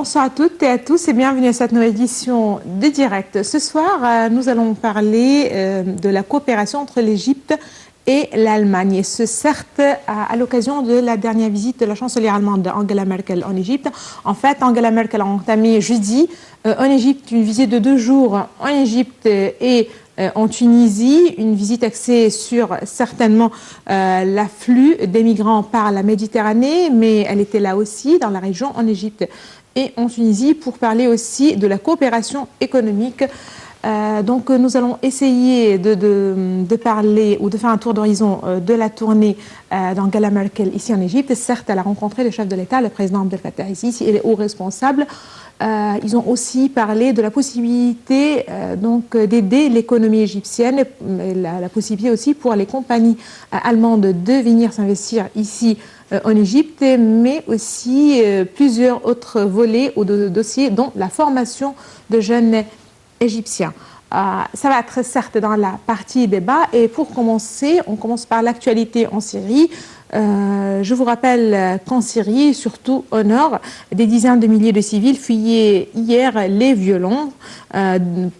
Bonsoir à toutes et à tous et bienvenue à cette nouvelle édition de Direct. Ce soir, nous allons parler de la coopération entre l'Égypte et l'Allemagne. Et ce, certes, à l'occasion de la dernière visite de la chancelière allemande Angela Merkel en Égypte. En fait, Angela Merkel a entamé jeudi en Égypte une visite de 2 jours en Égypte et en Tunisie, une visite axée sur certainement l'afflux des migrants par la Méditerranée, mais elle était là aussi dans la région en Égypte et en Tunisie pour parler aussi de la coopération économique. Donc nous allons essayer de parler ou de faire un tour d'horizon de la tournée d'Angela Merkel ici en Égypte. Certes, elle a rencontré le chef de l'État, le président Abdel Fattah el-Sisi et les hauts responsables. Ils ont aussi parlé de la possibilité donc d'aider l'économie égyptienne, la possibilité aussi pour les compagnies allemandes de venir s'investir ici en Égypte, mais aussi plusieurs autres volets ou de dossiers, dont la formation de jeunes égyptiens. Ça va être certes dans la partie débat. Et pour commencer, on commence par l'actualité en Syrie. Je vous rappelle qu'en Syrie, surtout au nord, des dizaines de milliers de civils fuyaient hier les violents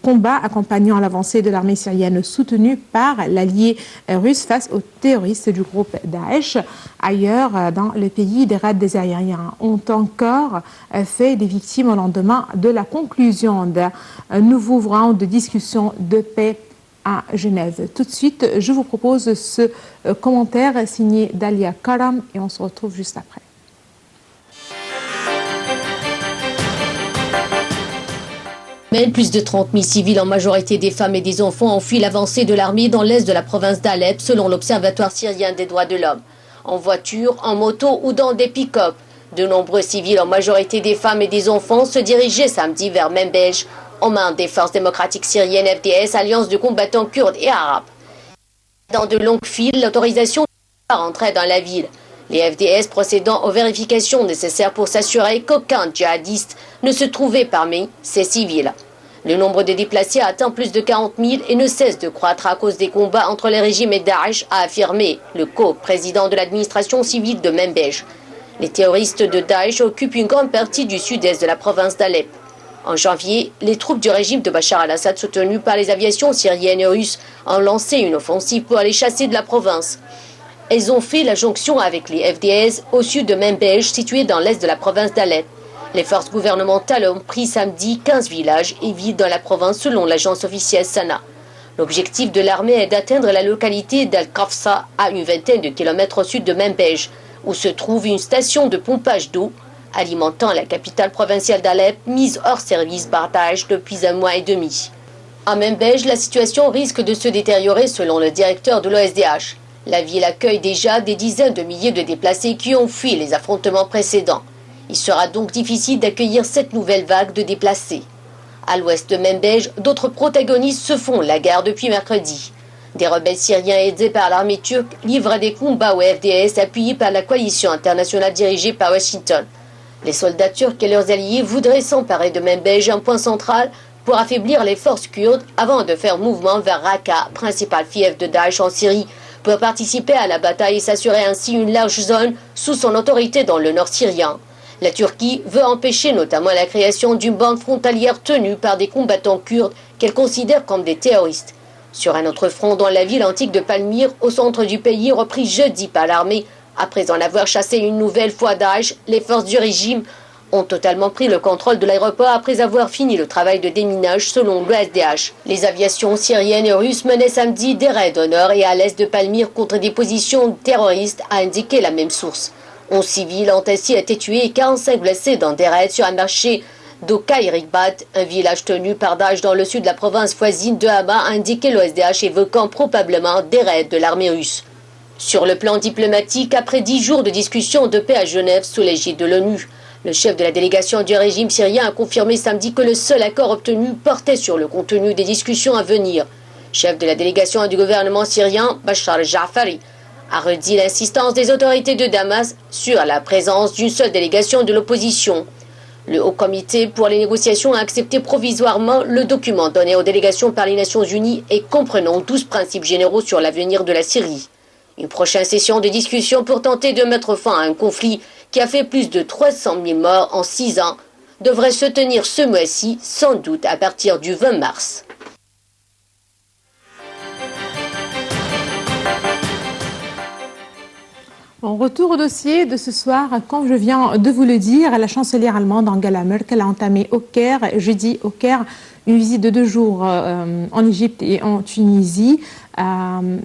combats accompagnant l'avancée de l'armée syrienne soutenue par l'allié russe face aux terroristes du groupe Daesh. Ailleurs, dans le pays, des raids des aériens ont encore fait des victimes au lendemain de la conclusion d'un nouveau round de discussion de paix à Genève. Tout de suite, je vous propose ce commentaire signé Dalia Karam et on se retrouve juste après. Plus de 30 000 civils, en majorité des femmes et des enfants, ont fui l'avancée de l'armée dans l'est de la province d'Alep, selon l'Observatoire syrien des droits de l'homme. En voiture, en moto ou dans des pick-up, de nombreux civils, en majorité des femmes et des enfants, se dirigeaient samedi vers Membej, aux mains des forces démocratiques syriennes FDS, alliance de combattants kurdes et arabes. Dans de longues files, l'autorisation rentrait dans la ville. Les FDS procédant aux vérifications nécessaires pour s'assurer qu'aucun djihadiste ne se trouvait parmi ces civils. Le nombre de déplacés atteint plus de 40 000 et ne cesse de croître à cause des combats entre les régimes et Daesh, a affirmé le co-président de l'administration civile de Membej. Les terroristes de Daesh occupent une grande partie du sud-est de la province d'Alep. En janvier, les troupes du régime de Bachar al-Assad soutenues par les aviations syriennes et russes ont lancé une offensive pour les chasser de la province. Elles ont fait la jonction avec les FDS au sud de Membej, situé dans l'est de la province d'Alep. Les forces gouvernementales ont pris samedi 15 villages et villes dans la province selon l'agence officielle Sana. L'objectif de l'armée est d'atteindre la localité d'Al-Kafsa à une vingtaine de kilomètres au sud de Membej, où se trouve une station de pompage d'eau alimentant la capitale provinciale d'Alep, mise hors service par Daesh depuis 1 mois et demi. À Membej, la situation risque de se détériorer selon le directeur de l'OSDH. La ville accueille déjà des dizaines de milliers de déplacés qui ont fui les affrontements précédents. Il sera donc difficile d'accueillir cette nouvelle vague de déplacés. À l'ouest de Membej, d'autres protagonistes se font la guerre depuis mercredi. Des rebelles syriens aidés par l'armée turque livrent des combats au FDS appuyés par la coalition internationale dirigée par Washington. Les soldats turcs et leurs alliés voudraient s'emparer de Membej, un point central, pour affaiblir les forces kurdes avant de faire mouvement vers Raqqa, principal fief de Daesh en Syrie, pour participer à la bataille et s'assurer ainsi une large zone sous son autorité dans le nord syrien. La Turquie veut empêcher notamment la création d'une bande frontalière tenue par des combattants kurdes qu'elle considère comme des terroristes. Sur un autre front, dans la ville antique de Palmyre, au centre du pays, repris jeudi par l'armée, après en avoir chassé une nouvelle fois Daesh, les forces du régime ont totalement pris le contrôle de l'aéroport après avoir fini le travail de déminage selon l'OSDH. Les aviations syriennes et russes menaient samedi des raids au nord et à l'est de Palmyre contre des positions terroristes, a indiqué la même source. 11 civils ont ainsi été tués et 45 blessés dans des raids sur un marché d'Okairikbat, un village tenu par Daesh dans le sud de la province voisine de Hama, a indiqué l'OSDH, évoquant probablement des raids de l'armée russe. Sur le plan diplomatique, après 10 jours de discussions de paix à Genève sous l'égide de l'ONU, le chef de la délégation du régime syrien a confirmé samedi que le seul accord obtenu portait sur le contenu des discussions à venir. Chef de la délégation du gouvernement syrien, Bachar el-Jafari, a redit l'insistance des autorités de Damas sur la présence d'une seule délégation de l'opposition. Le Haut Comité pour les négociations a accepté provisoirement le document donné aux délégations par les Nations Unies et comprenant 12 principes généraux sur l'avenir de la Syrie. Une prochaine session de discussion pour tenter de mettre fin à un conflit qui a fait plus de 300 000 morts en 6 ans devrait se tenir ce mois-ci, sans doute à partir du 20 mars. En retour au dossier de ce soir, comme je viens de vous le dire, la chancelière allemande Angela Merkel a entamé au Caire, jeudi au Caire, une visite de 2 jours en Égypte et en Tunisie.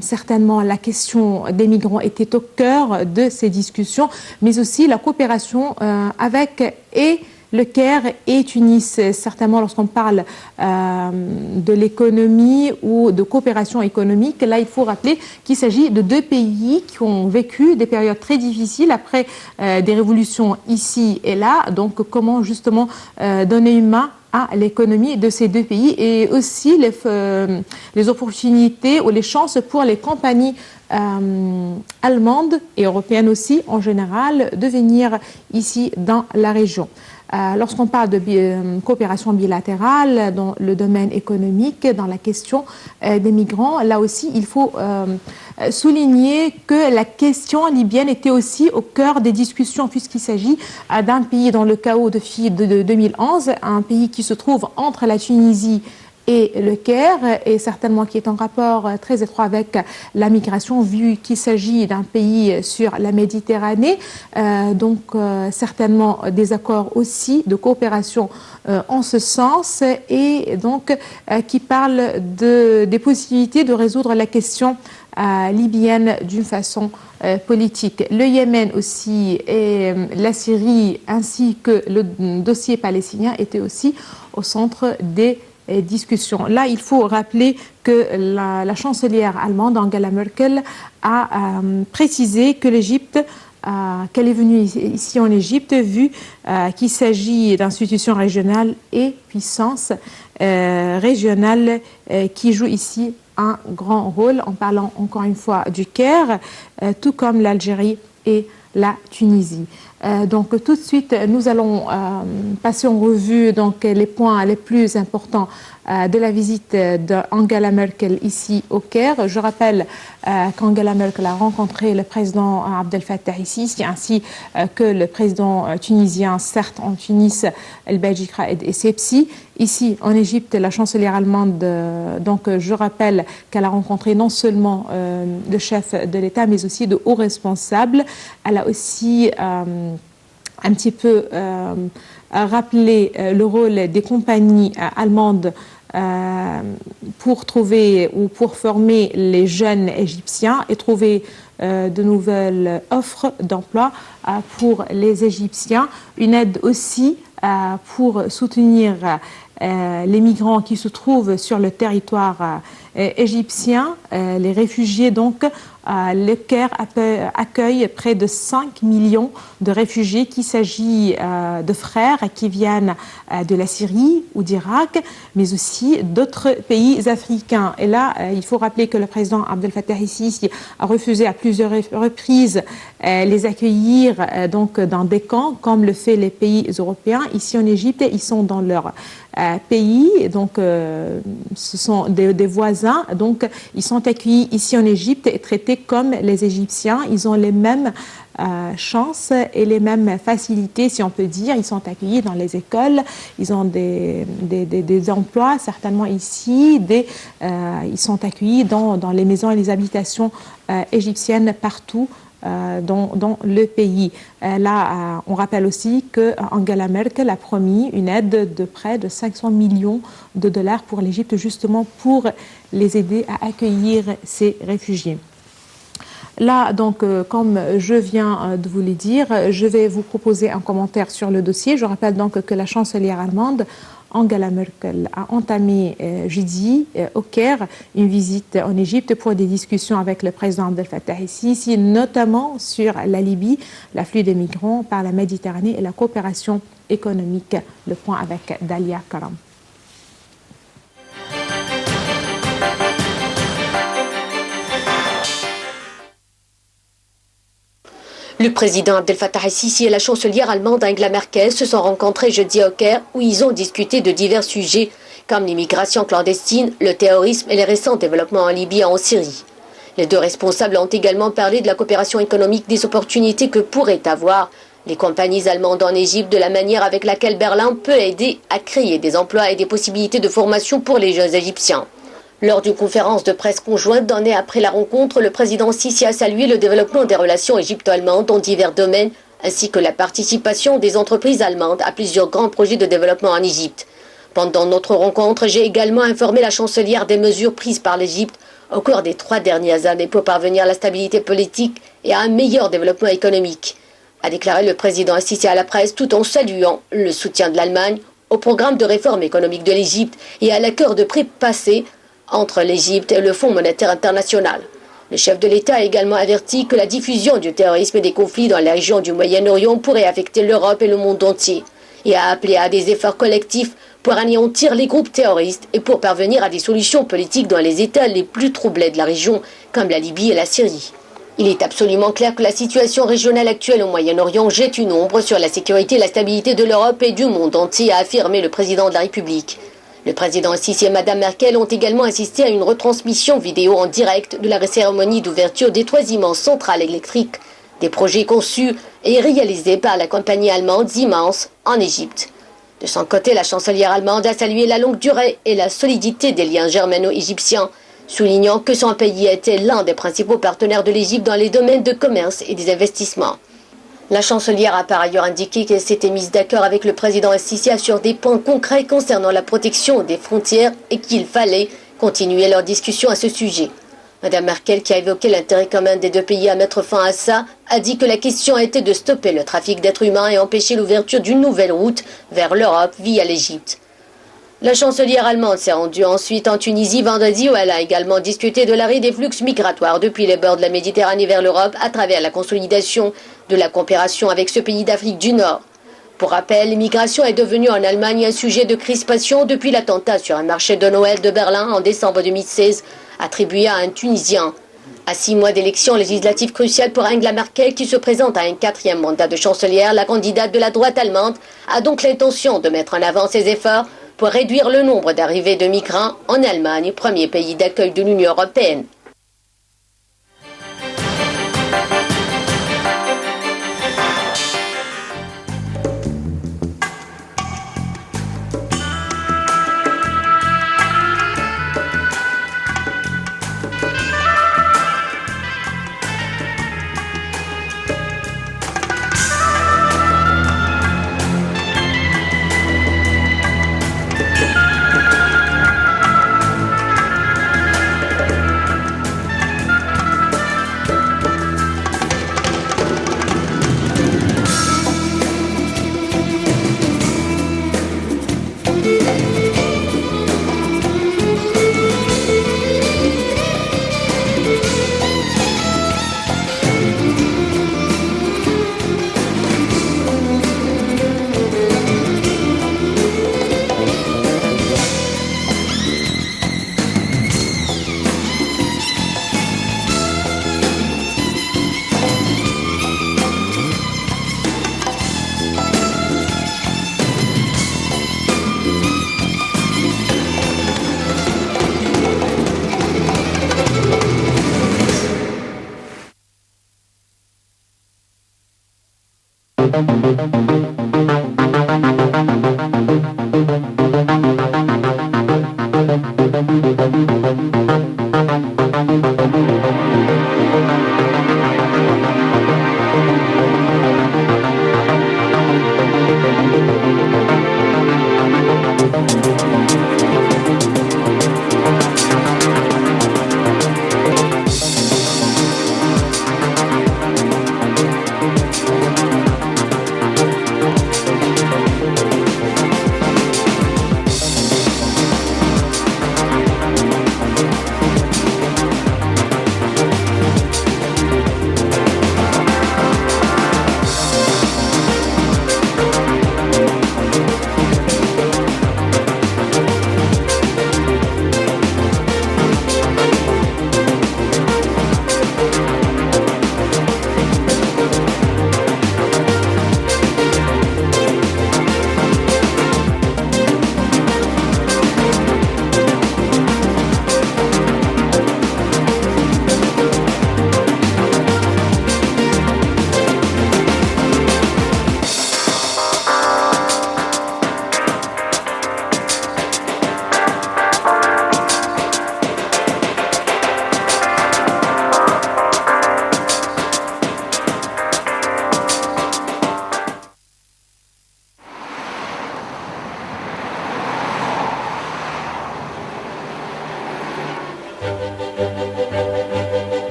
Certainement, la question des migrants était au cœur de ces discussions, mais aussi la coopération avec le Caire et Tunis. Certainement, lorsqu'on parle de l'économie ou de coopération économique, là, il faut rappeler qu'il s'agit de 2 pays qui ont vécu des périodes très difficiles après des révolutions ici et là. Donc, comment justement donner une main à l'économie de ces 2 pays et aussi les opportunités ou les chances pour les compagnies allemandes et européennes aussi en général de venir ici dans la région. Lorsqu'on parle de coopération bilatérale dans le domaine économique, dans la question des migrants, là aussi, il faut souligner que la question libyenne était aussi au cœur des discussions puisqu'il s'agit d'un pays dans le chaos de 2011, un pays qui se trouve entre la Tunisie et le Caire, et certainement qui est en rapport très étroit avec la migration, vu qu'il s'agit d'un pays sur la Méditerranée. Donc, certainement des accords aussi de coopération en ce sens, et donc qui parlent des possibilités de résoudre la question libyenne d'une façon politique. Le Yémen aussi et la Syrie ainsi que le dossier palestinien étaient aussi au centre des discussions. Là, il faut rappeler que la chancelière allemande Angela Merkel a précisé que l'Égypte, qu'elle est venue ici en Égypte, vu qu'il s'agit d'institutions régionales et puissances régionales qui jouent ici un grand rôle, en parlant encore une fois du Caire, tout comme l'Algérie et la Tunisie. Donc tout de suite, nous allons passer en revue donc, les points les plus importants de la visite d'Angela Merkel ici au Caire. Je rappelle qu'Angela Merkel a rencontré le président Abdel Fattah el-Sisi ainsi que le président tunisien, certes en Tunis, El-Beji Raed Essebsi. Ici en Égypte, la chancelière allemande, donc je rappelle qu'elle a rencontré non seulement le chef de l'État mais aussi de hauts responsables. Elle a aussi un petit peu rappeler le rôle des compagnies allemandes pour trouver ou pour former les jeunes égyptiens et trouver de nouvelles offres d'emploi pour les Égyptiens. Une aide aussi pour soutenir les migrants qui se trouvent sur le territoire égyptien, les réfugiés donc. Le Caire accueille près de 5 millions de réfugiés, qu'il s'agit de frères qui viennent de la Syrie ou d'Irak, mais aussi d'autres pays africains. Et là, il faut rappeler que le président Abdel Fattah el-Sisi a refusé à plusieurs reprises les accueillir donc dans des camps, comme le fait les pays européens. Ici en Égypte, ils sont dans leur pays, donc ce sont des voisins, donc ils sont accueillis ici en Égypte et traités comme les Égyptiens. Ils ont les mêmes chances et les mêmes facilités, si on peut dire. Ils sont accueillis dans les écoles, ils ont des emplois certainement ici, ils sont accueillis dans les maisons et les habitations égyptiennes partout dans le pays. Là, on rappelle aussi que Angela Merkel a promis une aide de près de 500 millions de dollars pour l'Égypte, justement pour les aider à accueillir ces réfugiés. Là, donc, comme je viens de vous le dire, je vais vous proposer un commentaire sur le dossier. Je rappelle donc que la chancelière allemande Angela Merkel a entamé jeudi au Caire une visite en Égypte pour des discussions avec le président Abdel Fattah el-Sisi, notamment sur la Libye, l'afflux des migrants par la Méditerranée et la coopération économique. Le point avec Dalia Karam. Le président Abdel Fattah el-Sisi et la chancelière allemande Angela Merkel se sont rencontrés jeudi au Caire où ils ont discuté de divers sujets comme l'immigration clandestine, le terrorisme et les récents développements en Libye et en Syrie. Les deux responsables ont également parlé de la coopération économique, des opportunités que pourrait avoir les compagnies allemandes en Égypte, de la manière avec laquelle Berlin peut aider à créer des emplois et des possibilités de formation pour les jeunes Égyptiens. Lors d'une conférence de presse conjointe donnée après la rencontre, le président Sisi a salué le développement des relations égypto-allemandes dans divers domaines, ainsi que la participation des entreprises allemandes à plusieurs grands projets de développement en Égypte. Pendant notre rencontre, j'ai également informé la chancelière des mesures prises par l'Égypte au cours des 3 dernières années pour parvenir à la stabilité politique et à un meilleur développement économique, a déclaré le président Sisi à la presse, tout en saluant le soutien de l'Allemagne au programme de réforme économique de l'Égypte et à l'accord de prêt passé entre l'Égypte et le Fonds monétaire international. Le chef de l'État a également averti que la diffusion du terrorisme et des conflits dans la région du Moyen-Orient pourrait affecter l'Europe et le monde entier, et a appelé à des efforts collectifs pour anéantir les groupes terroristes et pour parvenir à des solutions politiques dans les États les plus troublés de la région, comme la Libye et la Syrie. Il est absolument clair que la situation régionale actuelle au Moyen-Orient jette une ombre sur la sécurité et la stabilité de l'Europe et du monde entier, a affirmé le président de la République. Le président Sisi et Mme Merkel ont également assisté à une retransmission vidéo en direct de la cérémonie d'ouverture des 3 immenses centrales électriques, des projets conçus et réalisés par la compagnie allemande Siemens en Égypte. De son côté, la chancelière allemande a salué la longue durée et la solidité des liens germano-égyptiens, soulignant que son pays était l'un des principaux partenaires de l'Égypte dans les domaines de commerce et des investissements. La chancelière a par ailleurs indiqué qu'elle s'était mise d'accord avec le président Sisi sur des points concrets concernant la protection des frontières et qu'il fallait continuer leur discussion à ce sujet. Mme Merkel, qui a évoqué l'intérêt commun des 2 pays à mettre fin à ça, a dit que la question était de stopper le trafic d'êtres humains et empêcher l'ouverture d'une nouvelle route vers l'Europe via l'Égypte. La chancelière allemande s'est rendue ensuite en Tunisie vendredi où elle a également discuté de l'arrêt des flux migratoires depuis les bords de la Méditerranée vers l'Europe à travers la consolidation de la coopération avec ce pays d'Afrique du Nord. Pour rappel, l'immigration est devenue en Allemagne un sujet de crispation depuis l'attentat sur un marché de Noël de Berlin en décembre 2016, attribué à un Tunisien. À 6 mois d'élections législatives cruciales pour Angela Merkel, qui se présente à un 4e mandat de chancelière, la candidate de la droite allemande a donc l'intention de mettre en avant ses efforts pour réduire le nombre d'arrivées de migrants en Allemagne, premier pays d'accueil de l'Union européenne.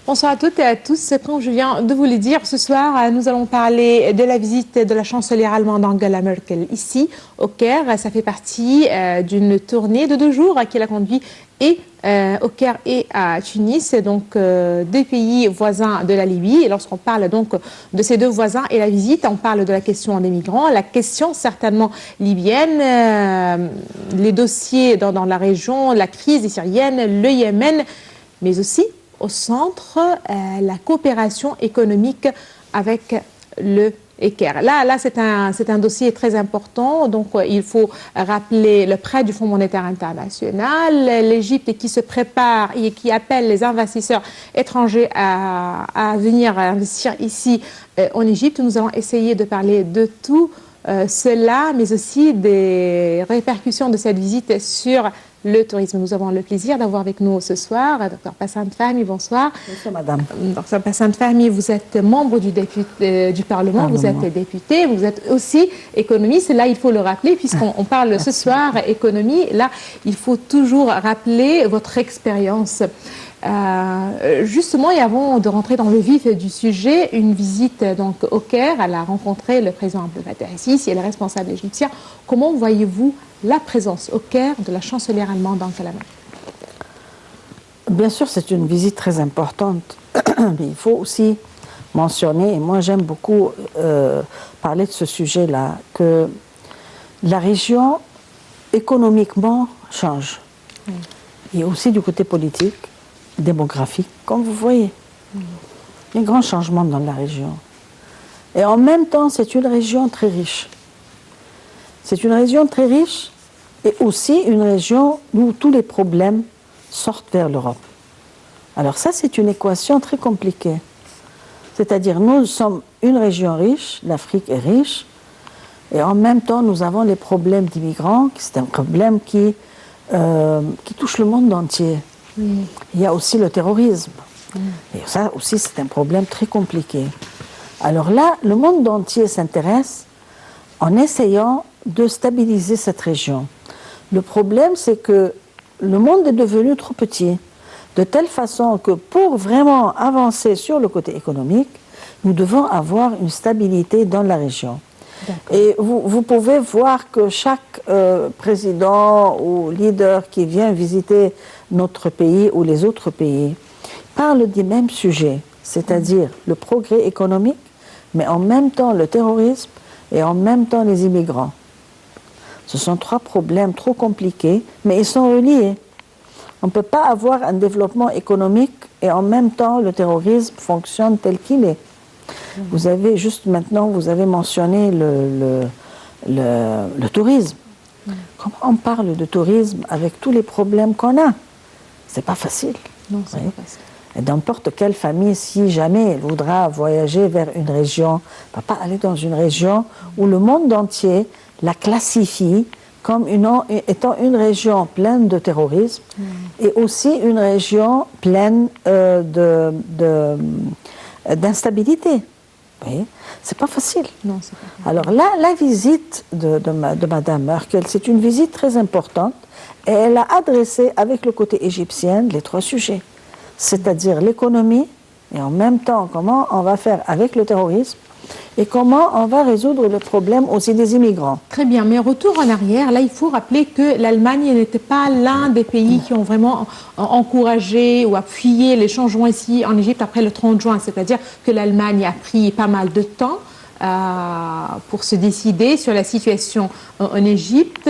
Bonsoir à toutes et à tous. Comme je viens de vous le dire, ce soir, nous allons parler de la visite de la chancelière allemande Angela Merkel ici, au Caire. Ça fait partie d'une tournée de 2 jours qu'elle a conduit au Caire et à Tunis, donc deux pays voisins de la Libye. Et lorsqu'on parle donc de ces 2 voisins et la visite, on parle de la question des migrants, la question certainement libyenne, les dossiers dans la région, la crise syrienne, le Yémen, mais aussi au centre, la coopération économique avec le Caire. Là c'est un dossier très important, donc il faut rappeler le prêt du Fonds monétaire international, l'Égypte qui se prépare et qui appelle les investisseurs étrangers à venir investir ici en Égypte. Nous allons essayer de parler de tout cela, mais aussi des répercussions de cette visite sur le tourisme. Nous avons le plaisir d'avoir avec nous ce soir Dr Bassam Fahmy. Bonsoir. Bonsoir madame. Dr Bassam Fahmy, vous êtes membre du Parlement, vous êtes député, vous êtes aussi économiste. Là, il faut le rappeler, puisqu'on parle ce soir économie. Là, il faut toujours rappeler votre expérience. Justement, et avant de rentrer dans le vif du sujet, une visite donc au Caire, elle a rencontré le président Abdel Fattah el-Sisi et les responsables égyptiens. Comment voyez-vous la présence au Caire de la chancelière allemande Angela Merkel? Bien sûr, c'est une visite très importante, mais il faut aussi mentionner, et moi j'aime beaucoup parler de ce sujet-là, que la région économiquement change. Et aussi du côté politique, démographique, comme vous voyez. Il y a un grand changement dans la région. Et en même temps, c'est une région très riche. C'est une région très riche et aussi une région où tous les problèmes sortent vers l'Europe. Alors ça, c'est une équation très compliquée. C'est-à-dire, nous sommes une région riche, l'Afrique est riche, et en même temps, nous avons les problèmes d'immigrants, c'est un problème qui touche le monde entier. Il y a aussi le terrorisme. Et ça aussi, c'est un problème très compliqué. Alors là, le monde entier s'intéresse en essayant de stabiliser cette région. Le problème, c'est que le monde est devenu trop petit, de telle façon que pour vraiment avancer sur le côté économique, nous devons avoir une stabilité dans la région. Et vous pouvez voir que chaque président ou leader qui vient visiter notre pays ou les autres pays parle des mêmes sujets, c'est-à-dire le progrès économique, mais en même temps le terrorisme et en même temps les immigrants. Ce sont 3 problèmes trop compliqués, mais ils sont reliés. On ne peut pas avoir un développement économique et en même temps le terrorisme fonctionne tel qu'il est. Vous avez juste maintenant, vous avez mentionné le tourisme. Comment on parle de tourisme avec tous les problèmes qu'on a? C'est pas facile. Non, c'est pas facile. Et n'importe quelle famille, si jamais elle voudra voyager vers une région, ne va pas aller dans une région où le monde entier la classifie comme étant une région pleine de terrorisme et aussi une région pleine d'instabilité. C'est pas facile. Non, c'est pas facile. Alors là, la visite de Mme Merkel, c'est une visite très importante et elle a adressé avec le côté égyptien les 3 sujets, c'est-à-dire l'économie et en même temps, comment on va faire avec le terrorisme et comment on va résoudre le problème aussi des immigrants. Très bien, mais retour en arrière, là il faut rappeler que l'Allemagne n'était pas l'un des pays qui ont vraiment encouragé ou appuyé les changements ici en Égypte après le 30 juin, c'est-à-dire que l'Allemagne a pris pas mal de temps pour se décider sur la situation en Égypte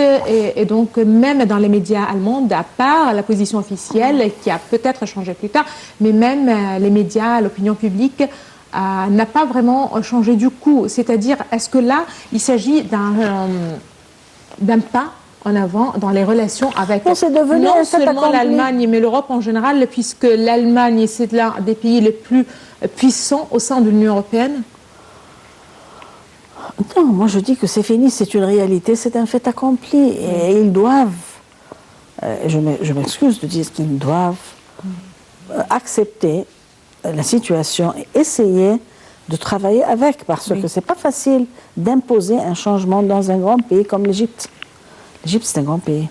et donc même dans les médias allemands, à part la position officielle qui a peut-être changé plus tard, mais même les médias, l'opinion publique n'a pas vraiment changé du coup. C'est-à-dire, est-ce que là, il s'agit d'un pas en avant dans les relations avec non seulement l'Allemagne, mais l'Europe en général, puisque l'Allemagne, c'est l'un des pays les plus puissants au sein de l'Union européenne? Non, moi je dis que c'est fini, c'est une réalité, c'est un fait accompli. Et ils doivent, je m'excuse de dire qu'ils doivent accepter la situation et essayer de travailler avec, parce que c'est pas facile d'imposer un changement dans un grand pays comme l'Égypte. L'Égypte, c'est un grand pays.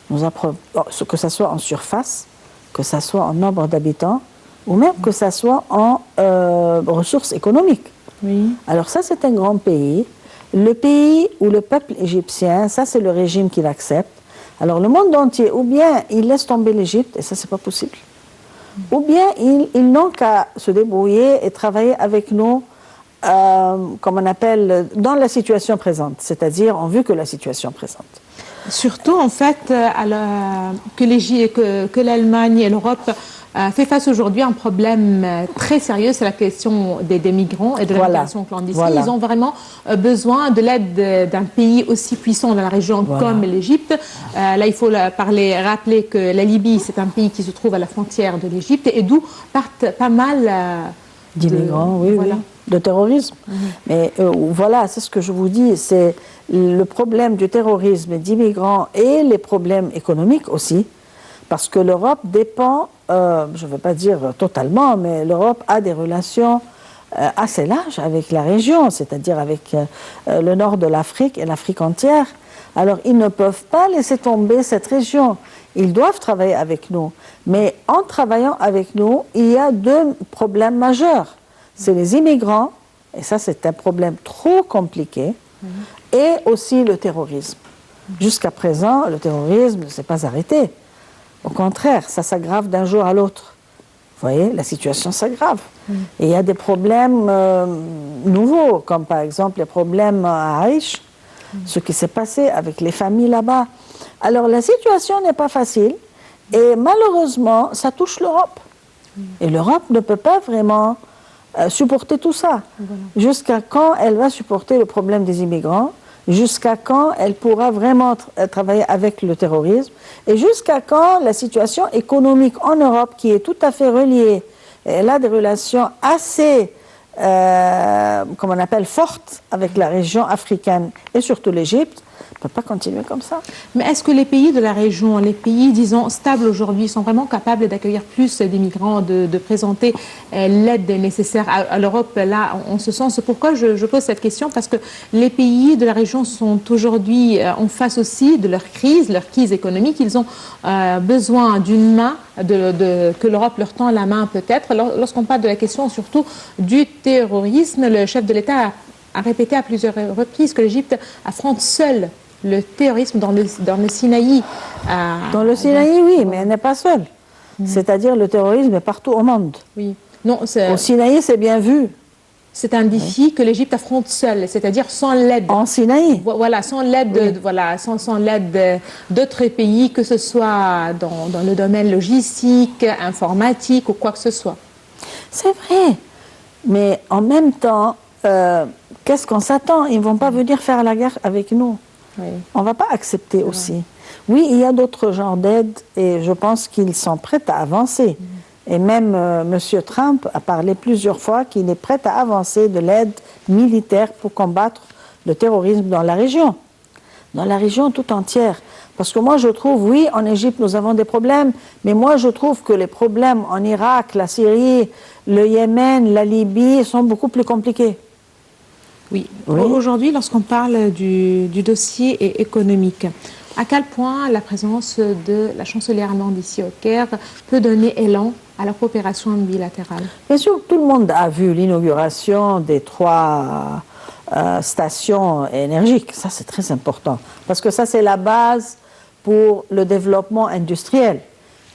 Que ce soit en surface, que ce soit en nombre d'habitants, ou même que ce soit en ressources économiques. Oui. Alors ça, c'est un grand pays. Le pays où le peuple égyptien, ça, c'est le régime qui l'accepte. Alors le monde entier, ou bien il laisse tomber l'Égypte, et ça, c'est pas possible, ou bien ils n'ont qu'à se débrouiller et travailler avec nous, comme on appelle, dans la situation présente, c'est-à-dire en vue que la situation présente. Surtout, en fait, que l'Allemagne et l'Europe fait face aujourd'hui à un problème très sérieux, c'est la question des migrants et de l'immigration clandestine. Voilà. Ils ont vraiment besoin de l'aide d'un pays aussi puissant dans la région comme l'Égypte. Là, il faut rappeler que la Libye, c'est un pays qui se trouve à la frontière de l'Égypte et d'où partent pas mal d'immigrants, de terrorisme. Mais voilà, c'est ce que je vous dis, c'est le problème du terrorisme, d'immigrants et les problèmes économiques aussi, parce que l'Europe dépend, je ne veux pas dire totalement, mais l'Europe a des relations assez larges avec la région, c'est-à-dire avec le nord de l'Afrique et l'Afrique entière. Alors ils ne peuvent pas laisser tomber cette région, ils doivent travailler avec nous. Mais en travaillant avec nous, il y a deux problèmes majeurs. C'est les immigrants, et ça c'est un problème trop compliqué, et aussi le terrorisme. Jusqu'à présent, le terrorisme ne s'est pas arrêté. Au contraire, ça s'aggrave d'un jour à l'autre. Vous voyez, la situation s'aggrave. Et il y a des problèmes nouveaux, comme par exemple les problèmes à Aïch, ce qui s'est passé avec les familles là-bas. Alors la situation n'est pas facile, et malheureusement, ça touche l'Europe. Et l'Europe ne peut pas vraiment supporter tout ça. Jusqu'à quand elle va supporter le problème des immigrants? Jusqu'à quand elle pourra vraiment travailler avec le terrorisme? Et jusqu'à quand la situation économique en Europe, qui est tout à fait reliée, elle a des relations assez, comme on appelle, fortes avec la région africaine et surtout l'Égypte, ne peut pas continuer comme ça. Mais est-ce que les pays de la région, les pays, disons, stables aujourd'hui, sont vraiment capables d'accueillir plus d'immigrants, de présenter l'aide nécessaire à l'Europe, là, en ce sens? Pourquoi je pose cette question? Parce que les pays de la région sont aujourd'hui en face aussi de leur crise économique. Ils ont besoin d'une main, que l'Europe leur tend la main peut-être. Lorsqu'on parle de la question surtout du terrorisme, le chef de l'État a répété à plusieurs reprises que l'Égypte affronte seule le terrorisme dans le Sinaï. Dans le Sinaï, oui, mais elle n'est pas seule. C'est-à-dire le terrorisme est partout au monde. Oui. Non, au Sinaï, c'est bien vu. C'est un défi que l'Égypte affronte seule, c'est-à-dire sans l'aide. En Sinaï. Voilà, sans l'aide, sans l'aide d'autres pays, que ce soit dans le domaine logistique, informatique ou quoi que ce soit. C'est vrai, mais en même temps, qu'est-ce qu'on s'attend? Ils ne vont pas venir faire la guerre avec nous. On ne va pas accepter aussi. Oui, il y a d'autres genres d'aide et je pense qu'ils sont prêts à avancer. Et même M. Trump a parlé plusieurs fois qu'il est prêt à avancer de l'aide militaire pour combattre le terrorisme dans la région tout entière. Parce que moi je trouve, oui, en Égypte nous avons des problèmes, mais moi je trouve que les problèmes en Irak, la Syrie, le Yémen, la Libye sont beaucoup plus compliqués. Oui. Aujourd'hui, lorsqu'on parle du dossier économique, À quel point la présence de la chancelière allemande ici au Caire peut donner élan à la coopération bilatérale? Bien sûr, tout le monde a vu l'inauguration des 3 stations énergiques. Ça, c'est très important. Parce que ça, c'est la base pour le développement industriel.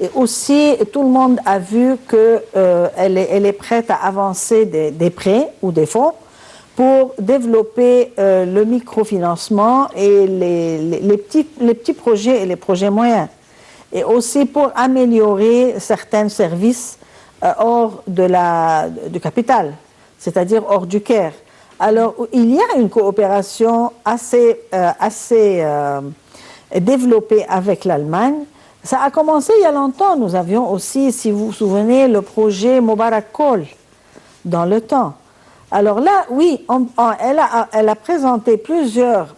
Et aussi, tout le monde a vu qu'elle est prête à avancer des prêts ou des fonds pour développer le microfinancement et les petits projets et les projets moyens. Et aussi pour améliorer certains services hors du capital, c'est-à-dire hors du Caire. Alors, il y a une coopération assez développée avec l'Allemagne. Ça a commencé il y a longtemps. Nous avions aussi, si vous vous souvenez, le projet Mubarak Call dans le temps. Alors là, oui, elle a présenté plusieurs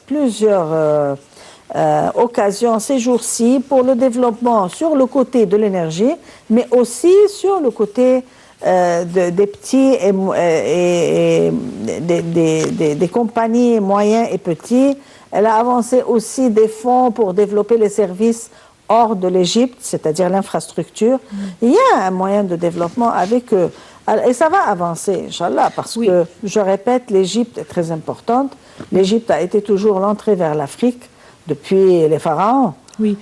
occasions ces jours-ci pour le développement sur le côté de l'énergie, mais aussi sur le côté des petits et des compagnies moyens et petits. Elle a avancé aussi des fonds pour développer les services hors de l'Égypte, c'est-à-dire l'infrastructure. Il y a un moyen de développement avec eux. Et ça va avancer, Inch'Allah, parce que, je répète, l'Égypte est très importante. L'Égypte a été toujours l'entrée vers l'Afrique depuis les pharaons. Oui.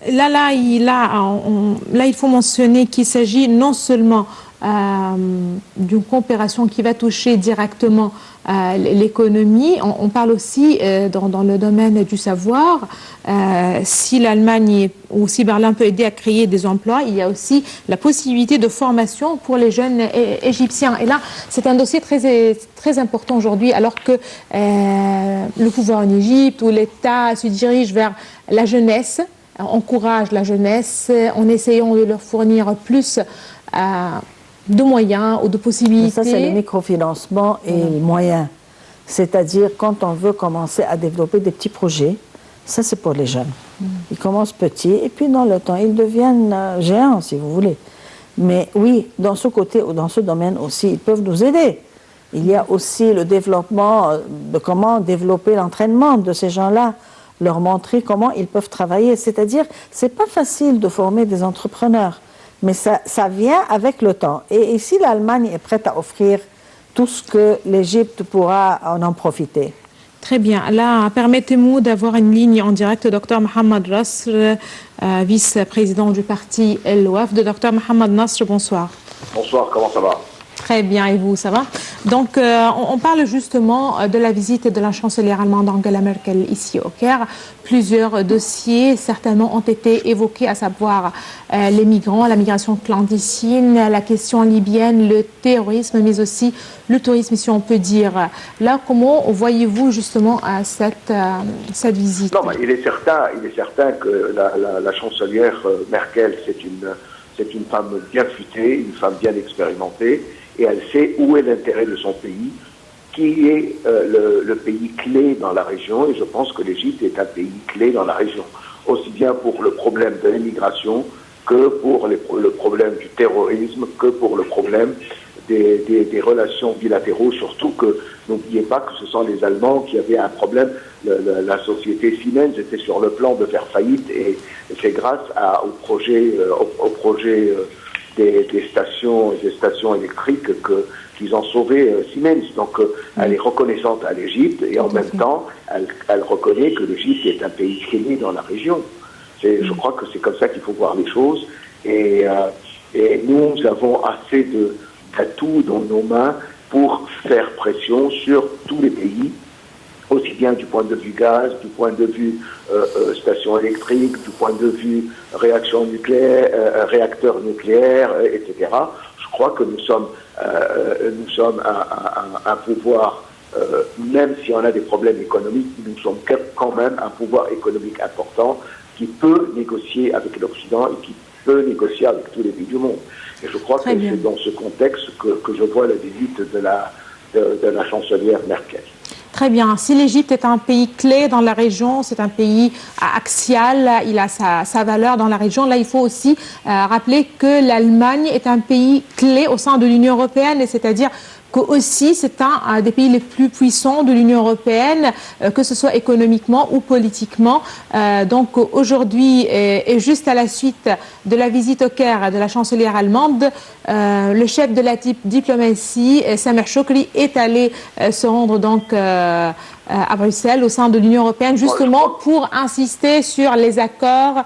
Là, il faut mentionner qu'il s'agit non seulement d'une coopération qui va toucher directement l'économie, on parle aussi dans le domaine du savoir. Si l'Allemagne ou si Berlin peut aider à créer des emplois, il y a aussi la possibilité de formation pour les jeunes égyptiens. Et là, c'est un dossier très important aujourd'hui, alors que le pouvoir en Égypte ou l'État se dirige vers la jeunesse, encourage la jeunesse en essayant de leur fournir plus de moyens ou de possibilités. Ça, c'est le microfinancement et les moyens. C'est-à-dire, quand on veut commencer à développer des petits projets, ça, c'est pour les jeunes. Ils commencent petits et puis, dans le temps, ils deviennent géants, si vous voulez. Mais oui, dans ce côté ou dans ce domaine aussi, ils peuvent nous aider. Il y a aussi le développement de comment développer l'entraînement de ces gens-là, leur montrer comment ils peuvent travailler. C'est-à-dire, c'est pas facile de former des entrepreneurs. Mais ça vient avec le temps. Et ici, l'Allemagne est prête à offrir tout ce que l'Égypte pourra en profiter. Très bien. Là, permettez-moi d'avoir une ligne en direct. Dr Mohamed Nasr, vice-président du parti El Wafd. Dr Mohamed Nasr, bonsoir. Bonsoir, comment ça va? Très bien, et vous, ça va? Donc, on parle justement de la visite de la chancelière allemande Angela Merkel ici au Caire. Plusieurs dossiers certainement ont été évoqués, à savoir les migrants, la migration clandestine, la question libyenne, le terrorisme, mais aussi le tourisme, si on peut dire. Là, comment voyez-vous justement cette visite? Non, il est certain que la chancelière Merkel, c'est une femme bien futée, une femme bien expérimentée, et elle sait où est l'intérêt de son pays, qui est le pays clé dans la région, et je pense que l'Égypte est un pays clé dans la région, aussi bien pour le problème de l'immigration que pour le problème du terrorisme, que pour le problème des relations bilatéraux, surtout que n'oubliez pas que ce sont les Allemands qui avaient un problème. La société Siemens était sur le plan de faire faillite, et c'est grâce au projet des stations électriques qu'ils ont sauvé Siemens. Donc elle est reconnaissante à l'Égypte, et en même temps elle reconnaît que l'Égypte est un pays clé dans la région. Je crois que c'est comme ça qu'il faut voir les choses, et nous avons assez d'atouts dans nos mains pour faire pression sur tous les pays, aussi bien du point de vue gaz, du point de vue station électrique, du point de vue réacteur nucléaire, etc. Je crois que nous sommes un pouvoir, même si on a des problèmes économiques, nous sommes quand même un pouvoir économique important qui peut négocier avec l'Occident et qui peut négocier avec tous les pays du monde. Et je crois que c'est dans ce contexte que je vois la visite de la chancelière Merkel. Très bien. Si l'Égypte est un pays clé dans la région, c'est un pays axial, il a sa valeur dans la région. Là, il faut aussi rappeler que l'Allemagne est un pays clé au sein de l'Union européenne, et c'est-à-dire que aussi c'est un des pays les plus puissants de l'Union européenne, que ce soit économiquement ou politiquement. Donc aujourd'hui, et juste à la suite de la visite au Caire de la chancelière allemande, le chef de la diplomatie, Sameh Choukri, est allé se rendre donc à Bruxelles, au sein de l'Union européenne, justement pour insister sur les accords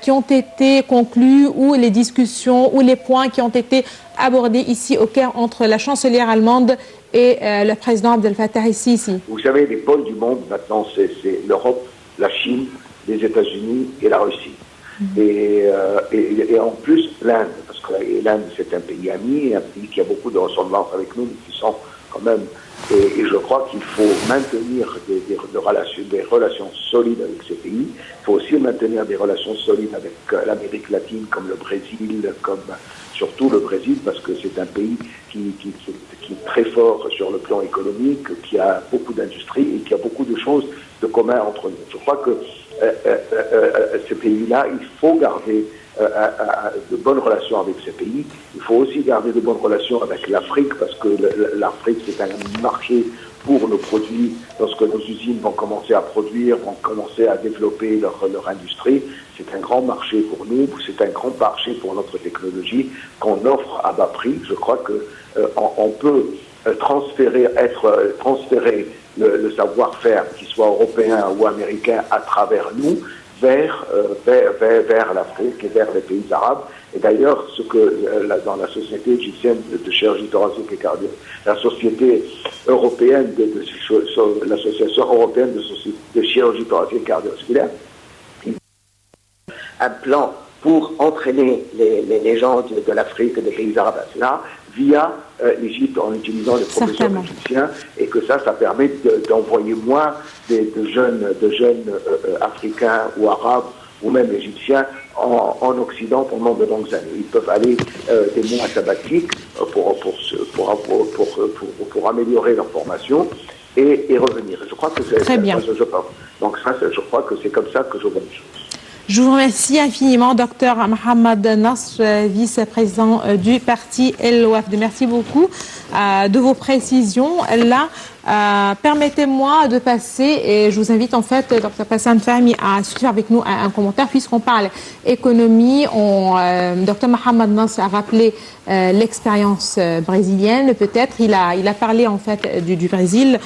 qui ont été conclus ou les discussions ou les points qui ont été abordés ici au Caire entre la chancelière allemande et le président Abdel Fattah el-Sisi. Vous savez, les pôles du monde maintenant, c'est l'Europe, la Chine, les États-Unis et la Russie. Et en plus, l'Inde, parce que l'Inde, c'est un pays ami, un pays qui a beaucoup de ressemblances avec nous, mais qui sont quand même... Et je crois qu'il faut maintenir des relations solides avec ces pays. Il faut aussi maintenir des relations solides avec l'Amérique latine, comme le Brésil, comme surtout le Brésil, parce que c'est un pays qui est très fort sur le plan économique, qui a beaucoup d'industrie et qui a beaucoup de choses de commun entre nous. Je crois que ces pays-là, il faut garder de bonnes relations avec ces pays. Il faut aussi garder de bonnes relations avec l'Afrique, parce que l'Afrique, c'est un marché pour nos produits. Lorsque nos usines vont commencer à produire, vont commencer à développer leur industrie, c'est un grand marché pour nous, c'est un grand marché pour notre technologie qu'on offre à bas prix. Je crois que on peut transférer le savoir-faire, qu'il soit européen ou américain, à travers nous, vers l'Afrique et vers les pays arabes. Et d'ailleurs, dans la société égyptienne de chirurgie thoracique et cardiaque, la société européenne l'association européenne de chirurgie thoracique et cardiovasculaire, un plan pour entraîner les gens de l'Afrique et des pays arabes là via l'Égypte en utilisant les professeurs égyptiens, et que ça permet d'envoyer moins de jeunes africains ou arabes ou même égyptiens en Occident pendant de longues années. Ils peuvent aller des mois sabbatiques pour améliorer leur formation et revenir. Je crois que c'est très bien. Donc ça, je crois que c'est comme ça que je vois les choses. Je vous remercie infiniment, Dr Mohamed Nasr, vice-président du parti El Wafd. Merci beaucoup de vos précisions. Là, permettez-moi de passer, et je vous invite en fait, Dr Passan Fahmi, à suivre avec nous un commentaire, puisqu'on parle économie. Dr Mohamed Nasr a rappelé l'expérience brésilienne, peut-être. Il a parlé en fait du Brésil.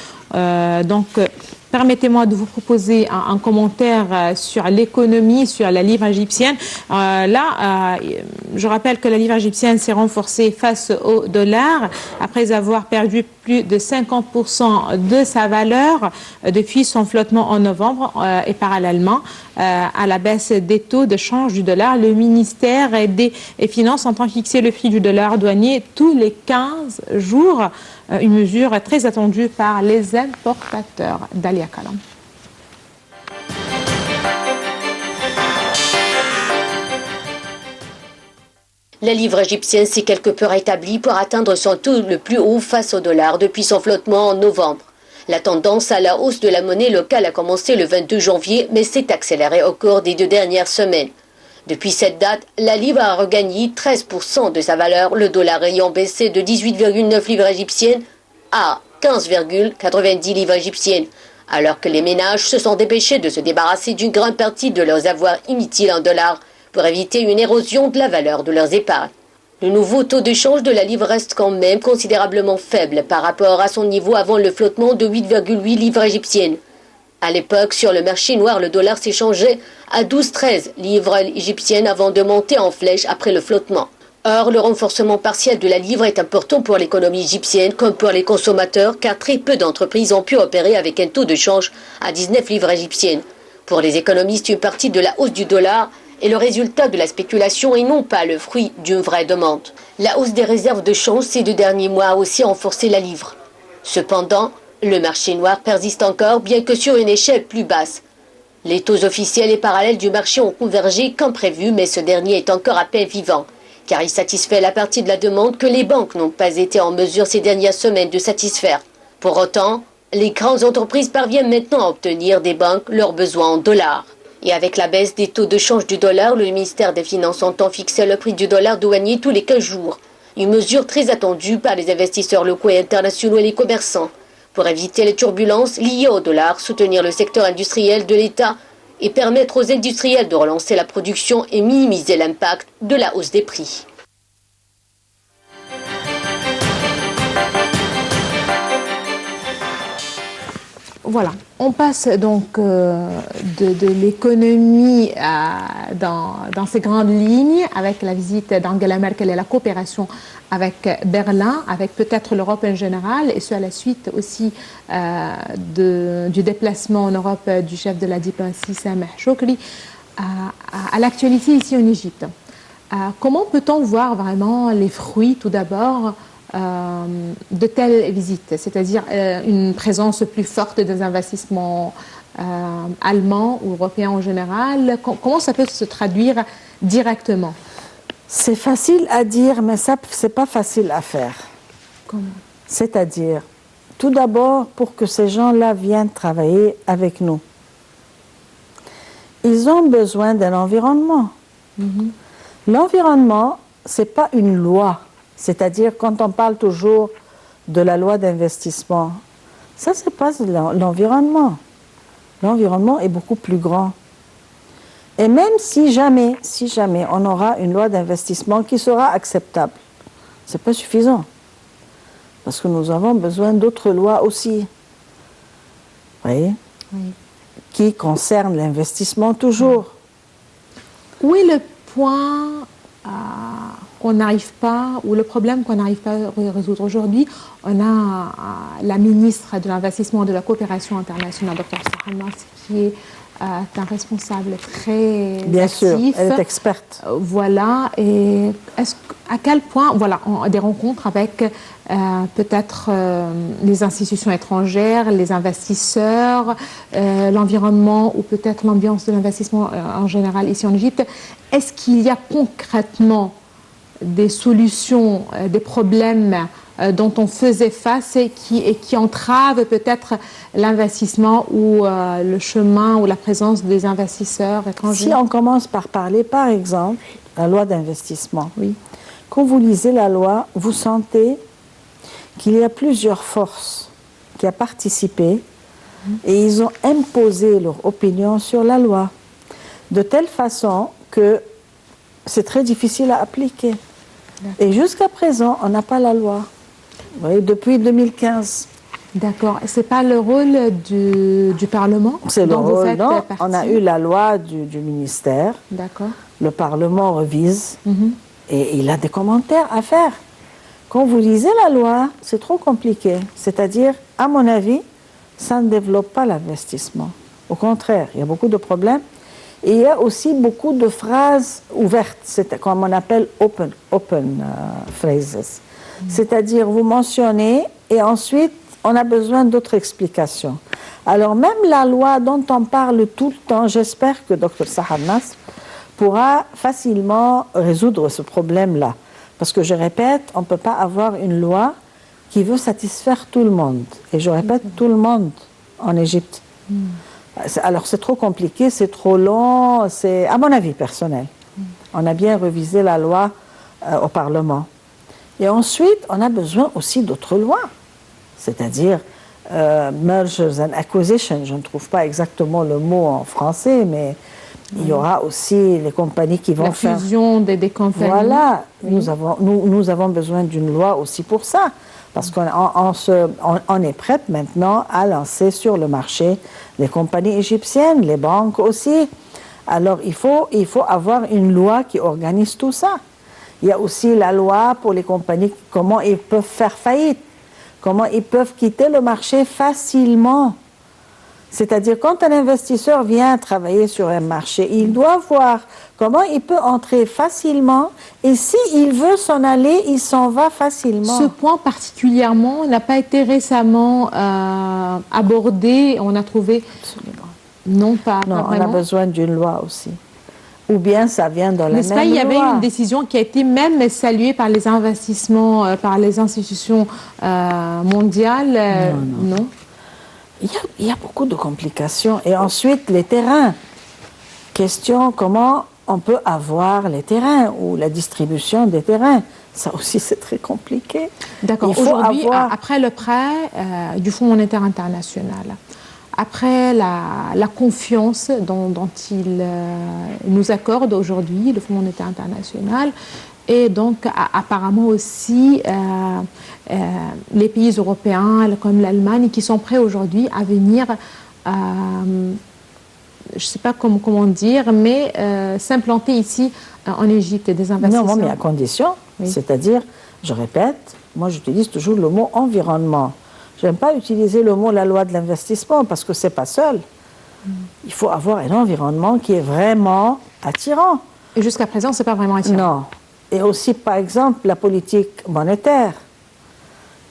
Permettez-moi de vous proposer un commentaire sur l'économie, sur la livre égyptienne. Je rappelle que la livre égyptienne s'est renforcée face au dollar après avoir perdu plus de 50% de sa valeur depuis son flottement en novembre, et parallèlement à la baisse des taux de change du dollar. Le ministère des Finances entend fixer le prix du dollar douanier tous les 15 jours. Une mesure très attendue par les importateurs. Dalia Kalam. La livre égyptienne s'est quelque peu rétablie pour atteindre son taux le plus haut face au dollar depuis son flottement en novembre. La tendance à la hausse de la monnaie locale a commencé le 22 janvier, mais s'est accélérée au cours des 2 dernières semaines. Depuis cette date, la livre a regagné 13% de sa valeur, le dollar ayant baissé de 18,9 livres égyptiennes à 15,90 livres égyptiennes, alors que les ménages se sont dépêchés de se débarrasser d'une grande partie de leurs avoirs inutiles en dollars pour éviter une érosion de la valeur de leurs épargnes. Le nouveau taux de change de la livre reste quand même considérablement faible par rapport à son niveau avant le flottement de 8,8 livres égyptiennes. À l'époque, sur le marché noir, le dollar s'échangeait à 12,13 livres égyptiennes avant de monter en flèche après le flottement. Or, le renforcement partiel de la livre est important pour l'économie égyptienne comme pour les consommateurs, car très peu d'entreprises ont pu opérer avec un taux de change à 19 livres égyptiennes. Pour les économistes, une partie de la hausse du dollar est le résultat de la spéculation et non pas le fruit d'une vraie demande. La hausse des réserves de change ces 2 derniers mois a aussi renforcé la livre. Cependant, le marché noir persiste encore, bien que sur une échelle plus basse. Les taux officiels et parallèles du marché ont convergé comme prévu, mais ce dernier est encore à peine vivant, car il satisfait la partie de la demande que les banques n'ont pas été en mesure ces dernières semaines de satisfaire. Pour autant, les grandes entreprises parviennent maintenant à obtenir des banques leurs besoins en dollars. Et avec la baisse des taux de change du dollar, le ministère des Finances entend fixer le prix du dollar douanier tous les 15 jours. Une mesure très attendue par les investisseurs locaux et internationaux et les commerçants. Pour éviter les turbulences liées au dollar, soutenir le secteur industriel de l'État et permettre aux industriels de relancer la production et minimiser l'impact de la hausse des prix. Voilà, on passe donc de l'économie dans ses grandes lignes avec la visite d'Angela Merkel et la coopération avec Berlin, avec peut-être l'Europe en général, et ce à la suite aussi du déplacement en Europe du chef de la diplomatie Sameh Shoukry à l'actualité ici en Égypte. Comment peut-on voir vraiment les fruits tout d'abord de telles visites, c'est-à-dire une présence plus forte des investissements allemands ou européens en général? Comment ça peut se traduire directement? C'est facile à dire, mais ça, c'est pas facile à faire. Comment? C'est-à-dire, tout d'abord, pour que ces gens-là viennent travailler avec nous, ils ont besoin d'un environnement. Mm-hmm. L'environnement, c'est pas une loi. C'est-à-dire, quand on parle toujours de la loi d'investissement, ça, c'est pas l'environnement. L'environnement est beaucoup plus grand. Et même si jamais on aura une loi d'investissement qui sera acceptable, c'est pas suffisant. Parce que nous avons besoin d'autres lois aussi. Vous voyez? Oui. Qui concernent l'investissement toujours. Où est le point qu'on n'arrive pas, ou le problème qu'on n'arrive pas à résoudre aujourd'hui? On a la ministre de l'Investissement et de la Coopération internationale, Dr Sahar Nasr, qui est un responsable très Bien actif. sûr, elle est experte. Voilà, et à quel point, voilà, des rencontres avec peut-être les institutions étrangères, les investisseurs, l'environnement ou peut-être l'ambiance de l'investissement en général ici en Égypte. Est-ce qu'il y a concrètement des solutions, des problèmes dont on faisait face et qui entravent peut-être l'investissement ou le chemin ou la présence des investisseurs étrangers? Si on commence par parler, par exemple, la loi d'investissement. Oui. Quand vous lisez la loi, vous sentez qu'il y a plusieurs forces qui ont participé et ils ont imposé leur opinion sur la loi de telle façon que c'est très difficile à appliquer. Et jusqu'à présent, on n'a pas la loi. Vous voyez, depuis 2015. D'accord. Ce n'est pas le rôle du Parlement? C'est le rôle, non. On a eu la loi du ministère. D'accord. Le Parlement revise et il a des commentaires à faire. Quand vous lisez la loi, c'est trop compliqué. C'est-à-dire, à mon avis, ça ne développe pas l'investissement. Au contraire, il y a beaucoup de problèmes. Et il y a aussi beaucoup de phrases ouvertes, c'est comme on appelle open phrases. C'est-à-dire, vous mentionnez et ensuite, on a besoin d'autres explications. Alors, même la loi dont on parle tout le temps, j'espère que Dr Sahar Nasr pourra facilement résoudre ce problème-là. Parce que, je répète, on ne peut pas avoir une loi qui veut satisfaire tout le monde. Et je répète, tout le monde en Égypte. Alors, c'est trop compliqué, c'est trop long, c'est, à mon avis personnel. On a bien révisé la loi au Parlement. Et ensuite, on a besoin aussi d'autres lois. C'est-à-dire, mergers and acquisitions, je ne trouve pas exactement le mot en français, mais il y aura aussi les compagnies qui vont faire... La fusion des compagnies. Voilà, nous avons besoin d'une loi aussi pour ça. Parce qu'on est prête maintenant à lancer sur le marché les compagnies égyptiennes, les banques aussi. Alors, il faut avoir une loi qui organise tout ça. Il y a aussi la loi pour les compagnies, comment ils peuvent faire faillite, comment ils peuvent quitter le marché facilement. C'est-à-dire, quand un investisseur vient travailler sur un marché, il doit voir comment il peut entrer facilement et s'il veut s'en aller, il s'en va facilement. Ce point particulièrement n'a pas été récemment abordé, on a trouvé... Absolument. Non, pas Non, vraiment. On a besoin d'une loi aussi. Ou bien ça vient dans la même loi. N'est-ce pas, il y avait une décision qui a été même saluée par les investissements, par les institutions mondiales. Non. Il y a beaucoup de complications. Et ensuite, les terrains. Question, comment on peut avoir les terrains ou la distribution des terrains. Ça aussi, c'est très compliqué. D'accord. Il faut Aujourd'hui, avoir- après le prêt du Fonds monétaire international, après la confiance dont il nous accorde aujourd'hui, le Fonds monétaire international, et donc apparemment aussi les pays européens comme l'Allemagne qui sont prêts aujourd'hui à venir, je ne sais pas comment dire, mais s'implanter ici en Égypte, des investisseurs. Non, mais à condition, Oui. c'est-à-dire, je répète, moi j'utilise toujours le mot environnement. Je n'aime pas utiliser le mot la loi de l'investissement parce que c'est pas seul. Il faut avoir un environnement qui est vraiment attirant. Et jusqu'à présent, ce n'est pas vraiment attirant. Non. Et aussi, par exemple, la politique monétaire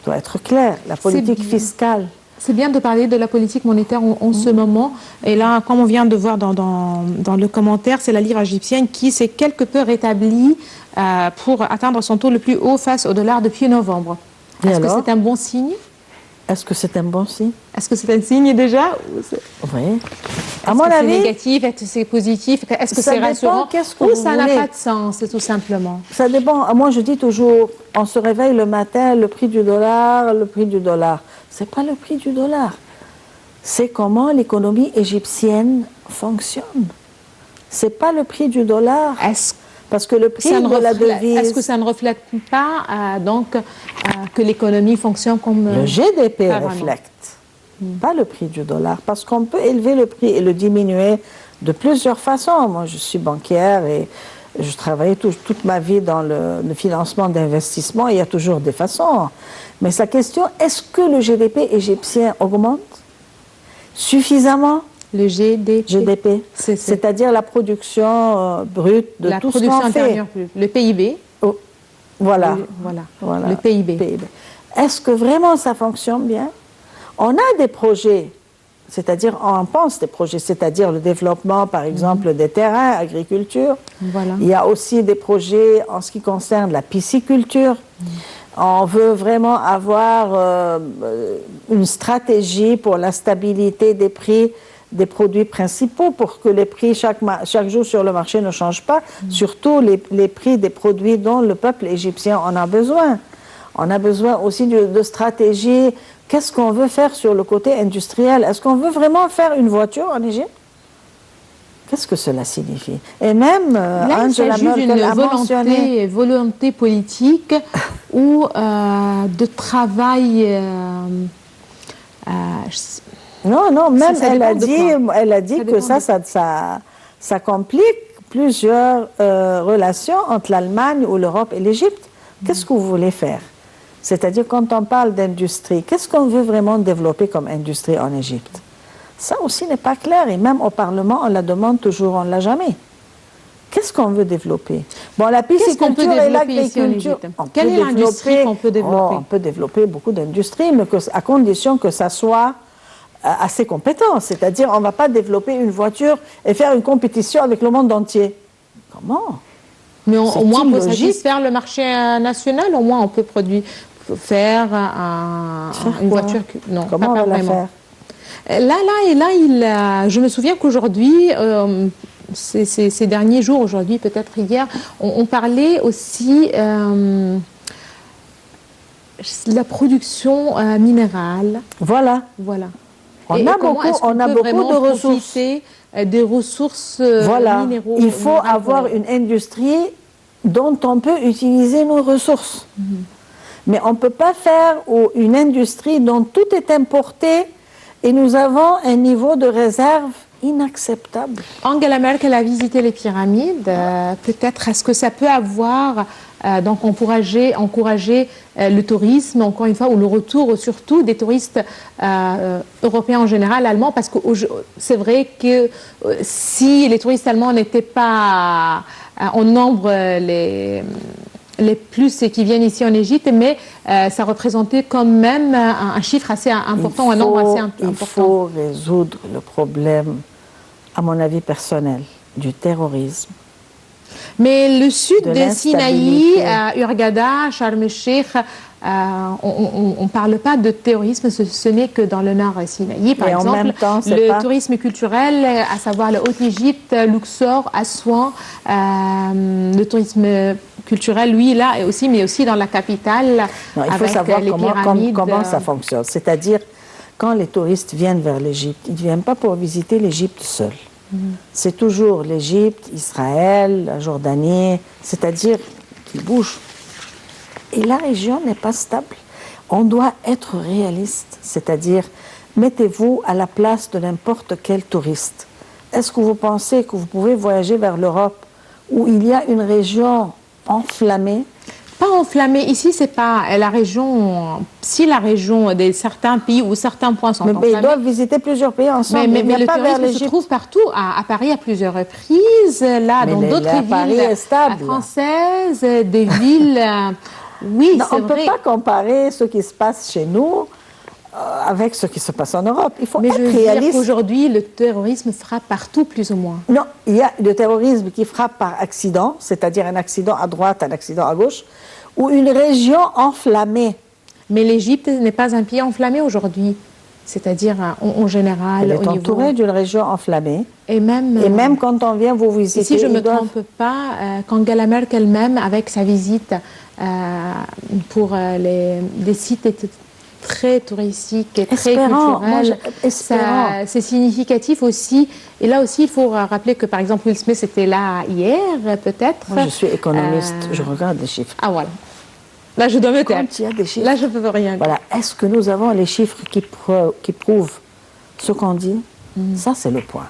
doit être claire, la politique bien. fiscale. C'est bien de parler de la politique monétaire en ce moment. Et là, comme on vient de voir dans le commentaire, c'est la livre égyptienne qui s'est quelque peu rétablie pour atteindre son taux le plus haut face au dollar depuis novembre. Et Est-ce que alors c'est un bon signe? Est-ce que c'est un bon signe? Est-ce que c'est un signe déjà? Oui. À Est-ce mon que c'est avis, négatif? Est-ce que c'est positif? Est-ce que Ça c'est dépend, rassurant? qu'est-ce que Ou vous ça n'a voulez. pas de sens, tout simplement? ça dépend. Moi, je dis toujours, on se réveille le matin, le prix du dollar, le prix du dollar. C'est pas le prix du dollar. C'est comment l'économie égyptienne fonctionne. C'est pas le prix du dollar. Est-ce Parce que le prix ça ne de la reflète- devise, est-ce que ça ne reflète pas que l'économie fonctionne comme... le GDP pas vraiment. reflète, pas le prix du dollar. Parce qu'on peut élever le prix et le diminuer de plusieurs façons. Moi, je suis banquière et je travaillais toute ma vie dans le financement d'investissement. Il y a toujours des façons. Mais sa question, est-ce que le GDP égyptien augmente suffisamment? Le GDP, C'est- c'est-à-dire la production brute de la tout ce production qu'on fait. intérieure brute, le PIB. Oh, voilà. Le PIB. Est-ce que vraiment ça fonctionne bien? On a des projets, c'est-à-dire on pense des projets, c'est-à-dire le développement, par exemple, des terrains, agriculture. Voilà. Il y a aussi des projets en ce qui concerne la pisciculture. On veut vraiment avoir une stratégie pour la stabilité des prix des produits principaux pour que les prix chaque jour sur le marché ne changent pas, surtout les prix des produits dont le peuple égyptien en a besoin. On a besoin aussi de stratégie. Qu'est-ce qu'on veut faire sur le côté industriel? Est-ce qu'on veut vraiment faire une voiture en Égypte? Qu'est-ce que cela signifie? Et même Là, il Angela s'agit d'une Merkel a mentionné... volonté politique ou de travail. Non, même Ça elle dépend de a dit Ça que dépend ça complique plusieurs relations entre l'Allemagne ou l'Europe et l'Égypte. Qu'est-ce que vous voulez faire? C'est-à-dire, quand on parle d'industrie, qu'est-ce qu'on veut vraiment développer comme industrie en Égypte? Ça aussi n'est pas clair. Et même au Parlement, on la demande toujours, on ne l'a jamais. Qu'est-ce qu'on veut développer? Bon, la Qu'est-ce qu'on peut pisciculture et développer ici en l'agriculture. Égypte? on Quelle peut est l'industrie développer- qu'on peut développer? On peut développer beaucoup d'industries, mais à condition que ça soit assez compétent. C'est-à-dire, on ne va pas développer une voiture et faire une compétition avec le monde entier. Comment? Mais C'est au moins, on peut illogique. satisfaire le marché national. Au moins, on peut faire une quoi? voiture. Non, Comment pas on va la vraiment. faire? Là, je me souviens qu'aujourd'hui, ces derniers jours, aujourd'hui, peut-être hier, on parlait aussi de la production minérale. Voilà. Voilà. On Et a comment beaucoup, est-ce qu'on on a peut beaucoup vraiment de ressources. profiter des ressources Voilà. minéraux. Il faut minérales avoir qu'on a. une industrie dont on peut utiliser nos ressources. Mais on ne peut pas faire une industrie dont tout est importé et nous avons un niveau de réserve inacceptable. Angela Merkel a visité les pyramides. Peut-être est-ce que ça peut avoir donc encourager le tourisme, encore une fois, ou le retour surtout des touristes européens en général, allemands, parce que c'est vrai que si les touristes allemands n'étaient pas en nombre les plus qui viennent ici en Égypte, mais ça représentait quand même un chiffre assez important, un nombre assez important. Il faut résoudre le problème, à mon avis personnel, du terrorisme. Mais le sud De de Sinaï, l'instabilité. Hurghada, Sharm el-Sheikh, on ne parle pas de terrorisme, ce n'est que dans le nord Sinaï. Par Et en exemple, même temps, c'est le pas- tourisme culturel, à savoir le Haute-Égypte, Luxor, Assouan, le tourisme culturel, oui, là et aussi, mais aussi dans la capitale. Non, il faut avec savoir les pyramides. comment ça fonctionne. C'est-à-dire, quand les touristes viennent vers l'Égypte, ils ne viennent pas pour visiter l'Égypte seul. C'est toujours l'Égypte, Israël, la Jordanie, c'est-à-dire qu'ils bougent. Et la région n'est pas stable. On doit être réaliste, c'est-à-dire, mettez-vous à la place de n'importe quel touriste. Est-ce que vous pensez que vous pouvez voyager vers l'Europe où il y a une région enflammée? Pas enflammée. Ici, c'est pas la région. Si la région de certains pays ou certains points sont enflammés. Mais ils doivent visiter plusieurs pays ensemble. Mais le tourisme se trouve partout. À Paris, à plusieurs reprises. Là, dans d'autres villes françaises, des villes. Oui, c'est vrai. On ne peut pas comparer ce qui se passe chez nous avec ce qui se passe en Europe. Il faut être réaliste. Aujourd'hui, le terrorisme frappe partout, plus ou moins. Non, il y a le terrorisme qui frappe par accident, c'est-à-dire un accident à droite, un accident à gauche, ou une région enflammée. Mais l'Égypte n'est pas un pays enflammé aujourd'hui. C'est-à-dire, en général, elle est entourée d'une région enflammée. Et même quand on vient vous visiter... Si je ne me trompe pas, qu'Angela Merkel même, avec sa visite pour des sites très touristiques et très culturels, c'est significatif aussi. Et là aussi, il faut rappeler que, par exemple, Will Smith était là hier, peut-être. Moi, je suis économiste, je regarde les chiffres. Ah, voilà. Là, je dois me taire. Quand il y a des chiffres, là, je ne peux rien dire. Voilà. Est-ce que nous avons les chiffres qui prouvent ce qu'on dit? Ça, c'est le point.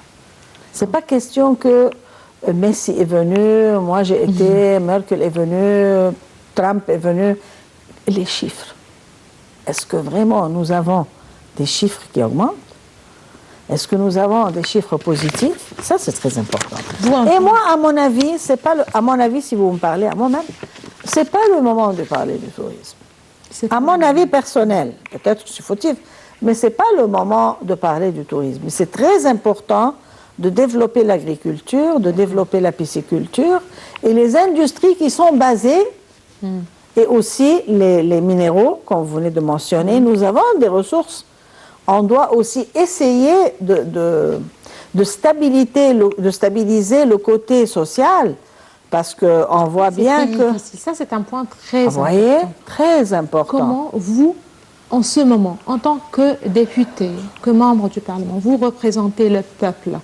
Ce n'est pas question que Messi est venu, moi j'ai été, Merkel est venue, Trump est venu. Les chiffres. Est-ce que vraiment nous avons des chiffres qui augmentent? Est-ce que nous avons des chiffres positifs? Ça, c'est très important. Et moi, à mon avis, c'est pas à mon avis, si vous me parlez à moi-même, c'est pas le moment de parler du tourisme. À mon avis personnel, peut-être que c'est fautif, mais c'est pas le moment de parler du tourisme. C'est très important de développer l'agriculture, de développer la pisciculture et les industries qui sont basées, et aussi les minéraux, comme vous venez de mentionner. Nous avons des ressources. On doit aussi essayer de stabiliser le côté social, parce qu'on voit bien que... Ça, c'est un point très important. Vous voyez, très important. Comment vous, en ce moment, en tant que député, que membre du Parlement, vous représentez le peuple.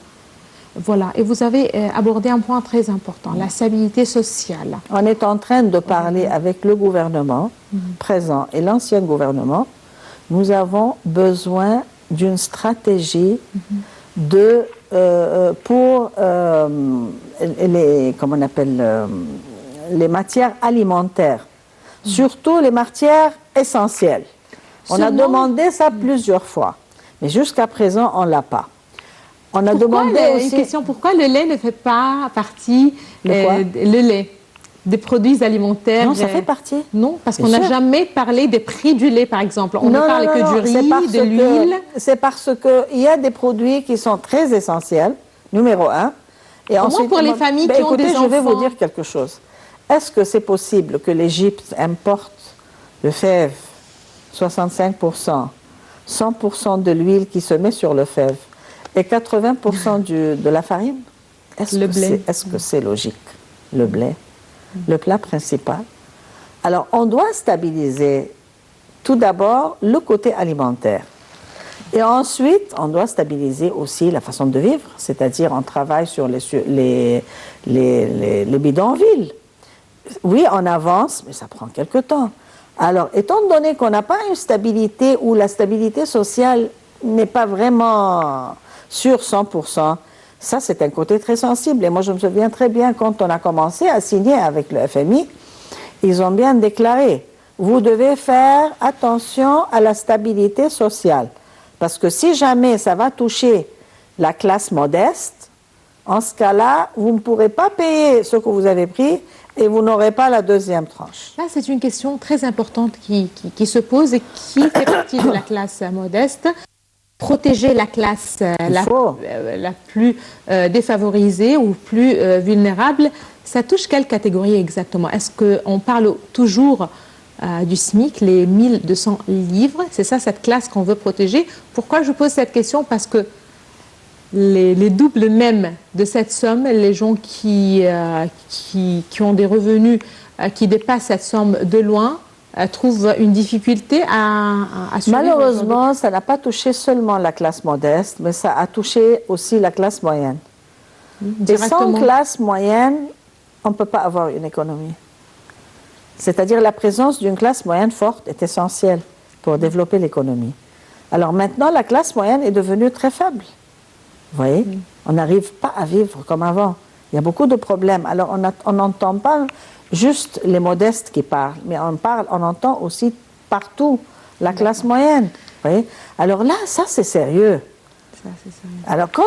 Voilà, et vous avez abordé un point très important, la stabilité sociale. On est en train de parler avec le gouvernement présent et l'ancien gouvernement. Nous avons besoin d'une stratégie pour comment on appelle, les matières alimentaires, surtout les matières essentielles. On a demandé ça plusieurs fois, mais jusqu'à présent, on ne l'a pas. On a demandé aussi... Une question, pourquoi le lait ne fait pas partie le lait des produits alimentaires? Non, ça fait partie. Non, parce qu'on n'a jamais parlé des prix du lait, par exemple. On ne parle que du riz, de l'huile. C'est parce qu'il y a des produits qui sont très essentiels, numéro un. Et ensuite, pour les familles qui ont des enfants. Je vais vous dire quelque chose. Est-ce que c'est possible que l'Égypte importe le fève, 65%, 100% de l'huile qui se met sur le fève, et 80% de la farine? Est-ce que c'est logique? Le blé, le plat principal. Alors, on doit stabiliser tout d'abord le côté alimentaire. Et ensuite, on doit stabiliser aussi la façon de vivre, c'est-à-dire on travaille sur les bidonvilles. Oui, on avance, mais ça prend quelque temps. Alors, étant donné qu'on n'a pas une stabilité ou la stabilité sociale n'est pas vraiment sur 100%, ça c'est un côté très sensible. Et moi je me souviens très bien quand on a commencé à signer avec le FMI, ils ont bien déclaré, vous devez faire attention à la stabilité sociale. Parce que si jamais ça va toucher la classe modeste, en ce cas-là, vous ne pourrez pas payer ce que vous avez pris et vous n'aurez pas la deuxième tranche. Là, c'est une question très importante qui se pose et qui fait partie de la classe modeste. Protéger la classe la plus défavorisée ou plus vulnérable, ça touche quelle catégorie exactement? Est-ce qu'on parle toujours du SMIC, les 1200 livres? C'est ça, cette classe qu'on veut protéger. Pourquoi je pose cette question? Parce que les doubles même de cette somme, les gens qui ont des revenus qui dépassent cette somme de loin trouvent une difficulté à survivre? Malheureusement, ça n'a pas touché seulement la classe modeste, mais ça a touché aussi la classe moyenne. Et sans classe moyenne, on ne peut pas avoir une économie. C'est-à-dire la présence d'une classe moyenne forte est essentielle pour développer l'économie. Alors maintenant, la classe moyenne est devenue très faible. Vous voyez, on n'arrive pas à vivre comme avant. Il y a beaucoup de problèmes. Alors on n'entend pas juste les modestes qui parlent, mais on entend aussi partout la classe moyenne. Vous voyez? Alors là, ça c'est sérieux. Alors quand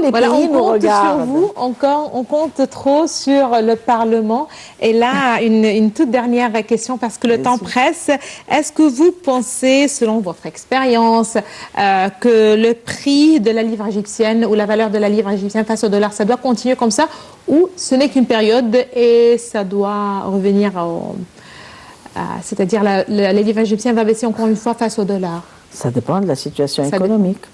les pays nous regardent... On compte trop sur le Parlement. Et là, une toute dernière question, parce que le temps presse. Est-ce que vous pensez, selon votre expérience, que le prix de la livre égyptienne ou la valeur de la livre égyptienne face au dollar, ça doit continuer comme ça, ou ce n'est qu'une période et ça doit revenir c'est-à-dire la livre égyptienne va baisser encore une fois face au dollar? Ça dépend de la situation économique.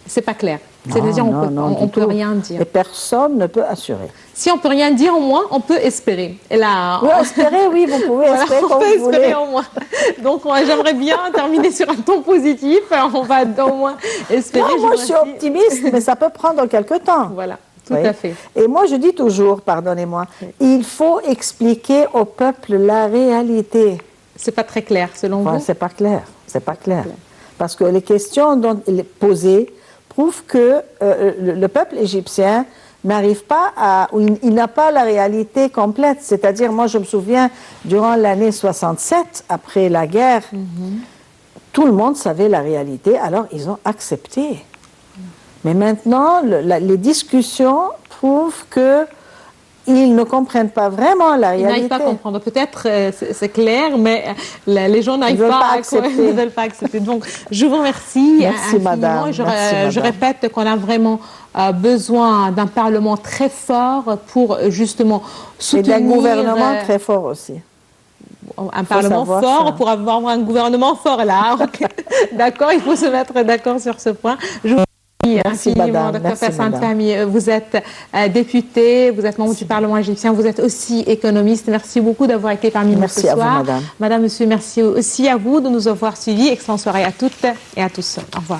C'est pas clair. C'est-à-dire on ne peut rien dire. Et personne ne peut assurer. Si on ne peut rien dire, au moins, on peut espérer. Et là, oui, espérer, oui, vous pouvez espérer on peut espérer au moins. Donc, j'aimerais bien terminer sur un ton positif. On va au moins espérer. Non, moi, je suis optimiste, mais ça peut prendre quelque temps. Voilà, tout à fait. Et moi, je dis toujours, pardonnez-moi, il faut expliquer au peuple la réalité. C'est pas très clair, selon vous? C'est pas clair. C'est pas clair. Parce que les questions dont il est posé prouve que le peuple égyptien n'arrive pas à... Il n'a pas la réalité complète. C'est-à-dire, moi, je me souviens, durant l'année 67, après la guerre, tout le monde savait la réalité, alors ils ont accepté. Mais maintenant, les discussions prouvent que ils ne comprennent pas vraiment la réalité. Ils n'arrivent pas à comprendre. Peut-être c'est clair, mais les gens n'arrivent pas à accepter. Ils ne veulent pas accepter. Donc, je vous remercie. Merci, madame. Je répète qu'on a vraiment besoin d'un Parlement très fort pour justement soutenir... Et d'un gouvernement très fort aussi. Un Parlement fort pour avoir un gouvernement fort là. Okay. D'accord, il faut se mettre d'accord sur ce point. Merci, madame. Dr Sainte-Famille. Vous êtes député, vous êtes membre du Parlement égyptien, vous êtes aussi économiste. Merci beaucoup d'avoir été parmi nous ce soir. Merci à vous, madame. Madame, monsieur, merci aussi à vous de nous avoir suivis. Excellente soirée à toutes et à tous. Au revoir.